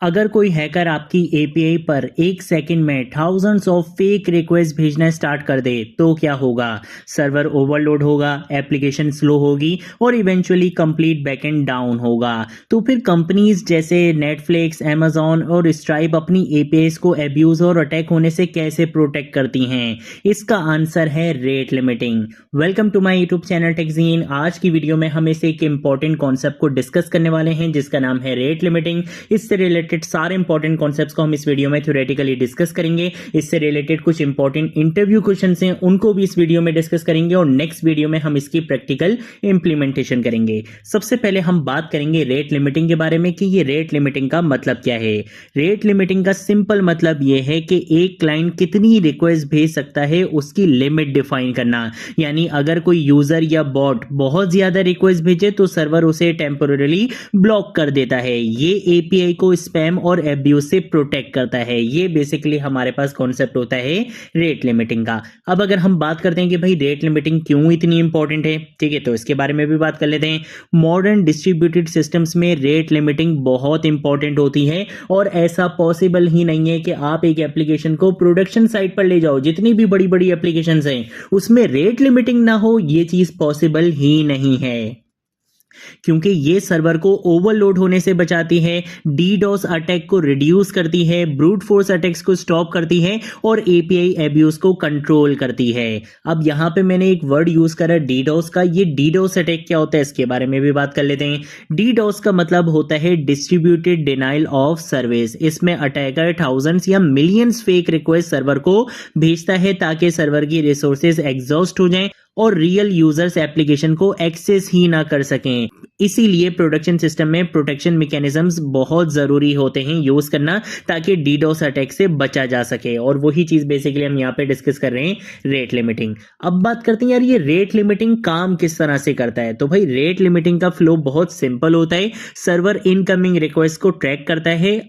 अगर कोई हैकर आपकी एपीआई पर एक सेकंड में थाउजेंड्स ऑफ फेक रिक्वेस्ट भेजना स्टार्ट कर दे तो क्या होगा। सर्वर ओवरलोड होगा, एप्लीकेशन स्लो होगी और इवेंचुअली कंप्लीट बैकएंड डाउन होगा। तो फिर कंपनीज जैसे नेटफ्लिक्स, अमेजॉन और स्ट्राइप अपनी एपीआईज को एब्यूज और अटैक होने से कैसे प्रोटेक्ट करती हैं? इसका आंसर है rate limiting. Welcome to my YouTube channel Techgene. आज की वीडियो में हम इस एक इंपॉर्टेंट कॉन्सेप्ट को डिस्कस करने वाले हैं जिसका नाम है रेट लिमिटिंग। इससे रिलेटेड सारे इंपॉर्टेंट कॉन्सेप्ट्स को हम इस वीडियो में थ्योरेटिकली डिस्कस करेंगे। इससे रिलेटेड कुछ इंपॉर्टेंट इंटरव्यू क्वेश्चंस हैं, उनको भी इस वीडियो में डिस्कस करेंगे और नेक्स्ट वीडियो में हम इसकी प्रैक्टिकल इंप्लीमेंटेशन करेंगे। सबसे पहले हम बात करेंगे रेट लिमिटिंग के बारे में कि ये रेट लिमिटिंग का मतलब क्या है। रेट लिमिटिंग का सिंपल मतलब ये है कि एक क्लाइंट कितनी रिक्वेस्ट भेज सकता है उसकी लिमिट डिफाइन करना। यानी अगर कोई यूजर या बॉट बहुत ज्यादा रिक्वेस्ट भेजे तो सर्वर उसे टेम्पोरली ब्लॉक कर देता है। ये एपीआई को स्पैम और एब्यूज से प्रोटेक्ट करता है। ये बेसिकली हमारे पास कॉन्सेप्ट होता है रेट लिमिटिंग का। अब अगर हम बात करते हैं कि भाई रेट लिमिटिंग क्यों इतनी इंपॉर्टेंट है, ठीक है, तो इसके बारे में भी बात कर लेते हैं। मॉडर्न डिस्ट्रीब्यूटेड सिस्टम्स में रेट लिमिटिंग बहुत इंपॉर्टेंट होती है और ऐसा पॉसिबल ही नहीं है कि आप एक एप्लीकेशन को प्रोडक्शन साइट पर ले जाओ, जितनी भी बड़ी बड़ी एप्लीकेशंस हैं उसमें रेट लिमिटिंग ना हो, ये चीज पॉसिबल ही नहीं है, क्योंकि ये सर्वर को ओवरलोड होने से बचाती है, डीडोस अटैक को रिड्यूस करती है, ब्रूट फोर्स अटैक्स को स्टॉप करती है और एपीआई एब्यूज को कंट्रोल करती है। अब यहां पे मैंने एक वर्ड यूज करा डीडोस का। ये डीडोस अटैक क्या होता है इसके बारे में भी बात कर लेते हैं। डीडोस का मतलब होता है डिस्ट्रीब्यूटेड डिनाइल ऑफ सर्विस। इसमें अटैकर थाउजेंड्स या मिलियंस फेक रिक्वेस्ट सर्वर को भेजता है ताकि सर्वर की रिसोर्सेज एग्जॉस्ट हो जाएं और रियल यूजर्स एप्लीकेशन को एक्सेस ही ना कर सकें। इसीलिए प्रोडक्शन सिस्टम में प्रोटेक्शन मैकेनिज्म्स बहुत जरूरी होते हैं यूज करना, ताकि डीडोस अटैक से बचा जा सके। और वही चीज बेसिकली हम यहाँ पे डिस्कस कर रहे हैं, रेट लिमिटिंग। अब बात करते हैं यार ये रेट लिमिटिंग काम किस तरह से करता है। तो भाई रेट लिमिटिंग का फ्लो बहुत सिंपल होता है। सर्वर इनकमिंग रिक्वेस्ट को ट्रैक करता है।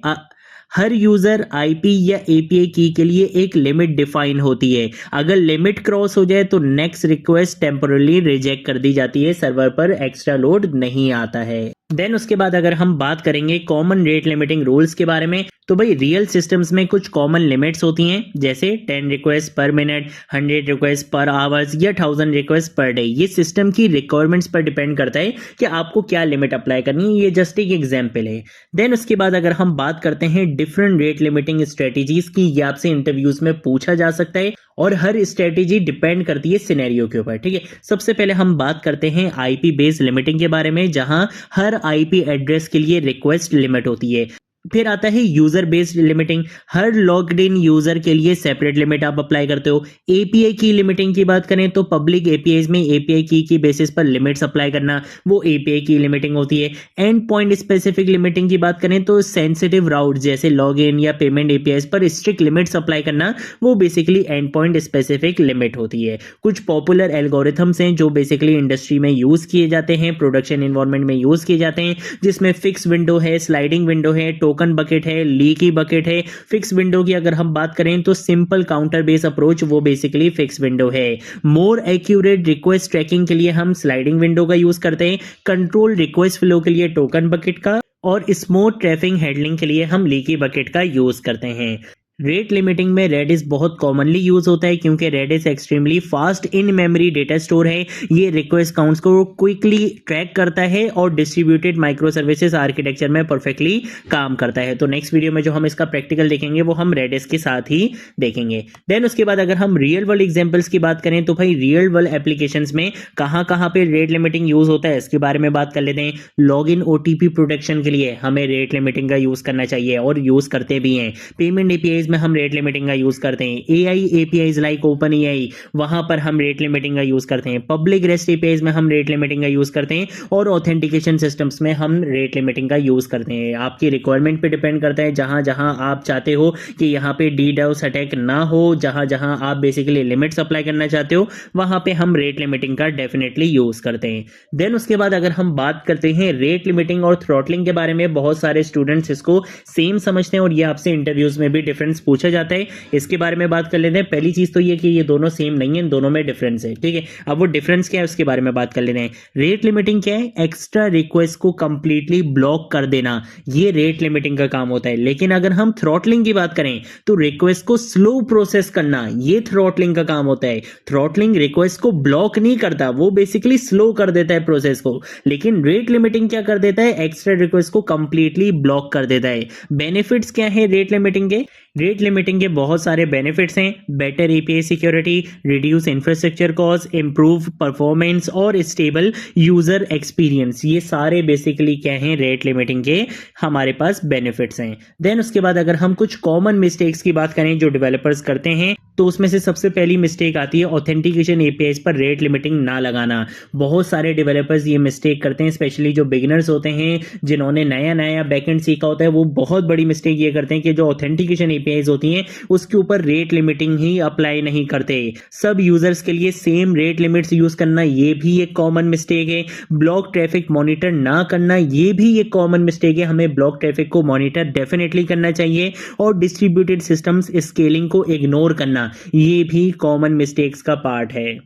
हर यूजर आईपी या एपीआई की के लिए एक लिमिट डिफाइन होती है। अगर लिमिट क्रॉस हो जाए तो नेक्स्ट रिक्वेस्ट टेम्पोरली रिजेक्ट कर दी जाती है, सर्वर पर एक्स्ट्रा लोड नहीं आता है। देन उसके बाद अगर हम बात करेंगे कॉमन रेट लिमिटिंग रूल्स के बारे में, तो भाई रियल सिस्टम्स में कुछ कॉमन लिमिट्स होती हैं, जैसे 10 रिक्वेस्ट पर मिनट, 100 रिक्वेस्ट पर आवर्स या 1000 रिक्वेस्ट पर डे। ये सिस्टम की रिक्वायरमेंट्स पर डिपेंड करता है कि आपको क्या लिमिट अप्लाई करनी है। ये जस्ट एक एग्जाम्पल है। देन उसके बाद अगर हम बात करते हैं डिफरेंट रेट लिमिटिंग स्ट्रेटेजीज की, ये आपसे इंटरव्यूज में पूछा जा सकता है और हर स्ट्रेटेजी डिपेंड करती है सिनेरियो के ऊपर, ठीक है। सबसे पहले हम बात करते हैं आईपी बेस्ड लिमिटिंग के बारे में, जहां हर आईपी एड्रेस के लिए रिक्वेस्ट लिमिट होती है। फिर आता है user based limiting. Her logged in user के लिए सेपरेट लिमिट आप अप्लाई करते हो। एपीआई की लिमिटिंग की बात करें तो पब्लिक एपीआई में एपीआई की बेसिस पर लिमिट्स अप्लाई करना, वो एपीआई की लिमिटिंग होती है। एंड पॉइंट स्पेसिफिक लिमिटिंग की बात करें तो सेंसिटिव राउट जैसे लॉग इन या पेमेंट एपीआई पर स्ट्रिक्ट लिमिट्स अप्लाई करना, वो basically and point specific limit होती है। कुछ पॉपुलर एल्गोरिथम्स हैं जो बेसिकली इंडस्ट्री में यूज किए जाते हैं, प्रोडक्शन इन्वायरमेंट में यूज किए जाते हैं, जिसमें फिक्स विंडो है, स्लाइडिंग विंडो है, टोकन बकेट है, लीकी बकेट है। फिक्स विंडो की अगर हम बात करें तो सिंपल काउंटर बेस अप्रोच, वो बेसिकली फिक्स विंडो है। मोर एक्यूरेट रिक्वेस्ट ट्रैकिंग के लिए हम स्लाइडिंग विंडो का यूज करते हैं। कंट्रोल रिक्वेस्ट फ्लो के लिए टोकन बकेट का और स्मूथ ट्रैफिक हैंडलिंग के लिए हम लीकी बकेट का यूज करते हैं। रेट लिमिटिंग में रेडिस बहुत कॉमनली यूज होता है क्योंकि Redis extremely fast in memory data store है। ये रिक्वेस्ट काउंट्स को क्विकली ट्रैक करता है और डिस्ट्रीब्यूटेड माइक्रो सर्विसेज आर्किटेक्चर में परफेक्टली काम करता है। तो नेक्स्ट वीडियो में जो हम इसका प्रैक्टिकल देखेंगे वो हम रेडिस के साथ ही देखेंगे। देन उसके बाद अगर हम रियल वर्ल्ड एग्जांपल्स की बात करें तो भाई रियल वर्ल्ड एप्लीकेशंस में कहां पे रेट लिमिटिंग यूज होता है इसके बारे में बात कर लेते हैं। लॉगिन ओटीपी प्रोटेक्शन के लिए हमें रेट लिमिटिंग का यूज करना चाहिए और यूज करते भी हैं। पेमेंट एपीआई में हम रेट लिमिटिंग का यूज करते हैं। AI APIs like open AI, वहां पर हम रेट लिमिटिंग का यूज करते हैं। पब्लिक रेस्ट एपीआईज में हम रेट लिमिटिंग का यूज करते हैं और ऑथेंटिकेशन सिस्टम्स में हम रेट लिमिटिंग का यूज करते हैं। आपकी रिक्वायरमेंट पे डिपेंड करता है, जहां जहां आप चाहते हो कि यहाँ पे डीडोस अटैक ना हो, जहां जहां आप बेसिकली लिमिट्स अप्लाई करना चाहते हो, वहां पे हम रेट लिमिटिंग का डेफिनेटली यूज करते हैं। देन उसके बाद अगर हम बात करते हैं रेट लिमिटिंग और थ्रॉटलिंग के बारे में, बहुत सारे स्टूडेंट्स इसको सेम समझते हैं और ये आपसे इंटरव्यूज में भी डिफरेंस पूछा जाता है, इसके बारे में बात कर लेते हैं। पहली चीज तो ये कि ये दोनों सेम नहीं है, इन दोनों में डिफरेंस है, ठीक है। अब वो डिफरेंस क्या है उसके बारे में बात कर लेते हैं। रेट लिमिटिंग क्या है? एक्स्ट्रा रिक्वेस्ट को कंप्लीटली ब्लॉक कर देना, ये रेट लिमिटिंग का काम होता है। लेकिन अगर हम थ्रॉटलिंग की बात करें तो रिक्वेस्ट को स्लो प्रोसेस करना, ये थ्रॉटलिंग का काम होता है। थ्रॉटलिंग रिक्वेस्ट को ब्लॉक नहीं करता, वो बेसिकली स्लो कर देता है प्रोसेस को। लेकिन रेट लिमिटिंग क्या कर देता है? एक्स्ट्रा रिक्वेस्ट को कंप्लीटली ब्लॉक कर देता है। बेनिफिट्स क्या है रेट लिमिटिंग के? रेट लिमिटिंग के बहुत सारे बेनिफिट्स हैं। Better API security, reduce infrastructure cost, improve performance और स्टेबल यूजर एक्सपीरियंस, ये सारे बेसिकली क्या हैं? रेट लिमिटिंग के हमारे पास बेनिफिट्स हैं। देन उसके बाद अगर हम कुछ कॉमन मिस्टेक्स की बात करें जो डेवलपर्स करते हैं, तो उसमें से सबसे पहली मिस्टेक आती है ऑथेंटिकेशन एपीआई पर रेट लिमिटिंग ना लगाना। बहुत सारे डेवलपर्स ये मिस्टेक करते हैं, स्पेशली जो बिगिनर्स होते हैं, जिन्होंने नया नया बैकएंड सीखा होता है, वो बहुत बड़ी मिस्टेक ये करते हैं कि जो ऑथेंटिकेशन एपीआईज होती हैं उसके ऊपर रेट लिमिटिंग ही अप्लाई नहीं करते। सब यूजर्स के लिए सेम रेट लिमिट्स यूज करना, ये भी एक कॉमन मिस्टेक है। ब्लॉक ट्रैफिक मॉनिटर ना करना, ये भी एक कॉमन मिस्टेक है। हमें ब्लॉक ट्रैफिक को मॉनिटर डेफिनेटली करना चाहिए। और डिस्ट्रीब्यूटेड सिस्टम्स स्केलिंग को इग्नोर करना, ये भी कॉमन मिस्टेक्स का पार्ट है।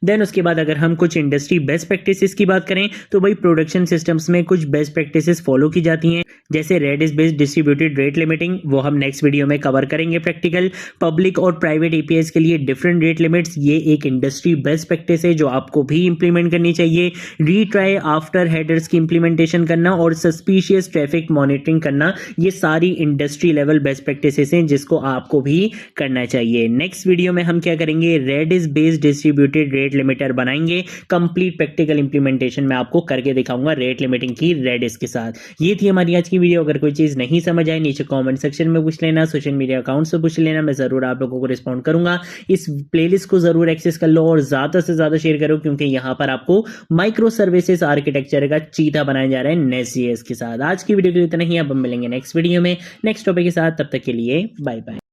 देन उसके बाद अगर हम कुछ इंडस्ट्री बेस्ट प्रैक्टिसेस की बात करें तो भाई प्रोडक्शन सिस्टम्स में कुछ बेस्ट प्रैक्टिसेस फॉलो की जाती हैं, जैसे Redis based distributed rate limiting, वो हम नेक्स्ट वीडियो में कवर करेंगे प्रैक्टिकल। पब्लिक और प्राइवेट एपीआईज के लिए डिफरेंट रेट लिमिट्स, ये एक इंडस्ट्री बेस्ट प्रैक्टिस है जो आपको भी इंप्लीमेंट करनी चाहिए। रीट्राई आफ्टर हेडर्स की इंप्लीमेंटेशन करना और सस्पिशियस ट्रैफिक मॉनिटरिंग करना, ये सारी इंडस्ट्री लेवल बेस्ट प्रैक्टिसेस हैं जिसको आपको भी करना चाहिए। नेक्स्ट वीडियो में हम क्या करेंगे? Redis based distributed rate limiter बनाएंगे। कंप्लीट प्रैक्टिकल इंप्लीमेंटेशन में आपको करके दिखाऊंगा रेट लिमिटिंग की रेडिस के साथ। ये थी हमारी आज की वीडियो। अगर कोई चीज नहीं समझ आए नीचे कमेंट सेक्शन में पूछ लेना, सोशल मीडिया अकाउंट से पूछ लेना, मैं जरूर आप लोगों को रिस्पॉन्ड करूंगा। इस प्लेलिस्ट को जरूर एक्सेस कर लो और ज्यादा से ज्यादा शेयर करो, क्योंकि यहां पर आपको माइक्रो सर्विसेज आर्किटेक्चर का चीता बनाया जा रहा है नेस्ट.js के साथ। आज की वीडियो के लिए इतना ही, अब हम मिलेंगे नेक्स्ट वीडियो में नेक्स्ट टॉपिक के साथ। तब तक के लिए बाय बाय।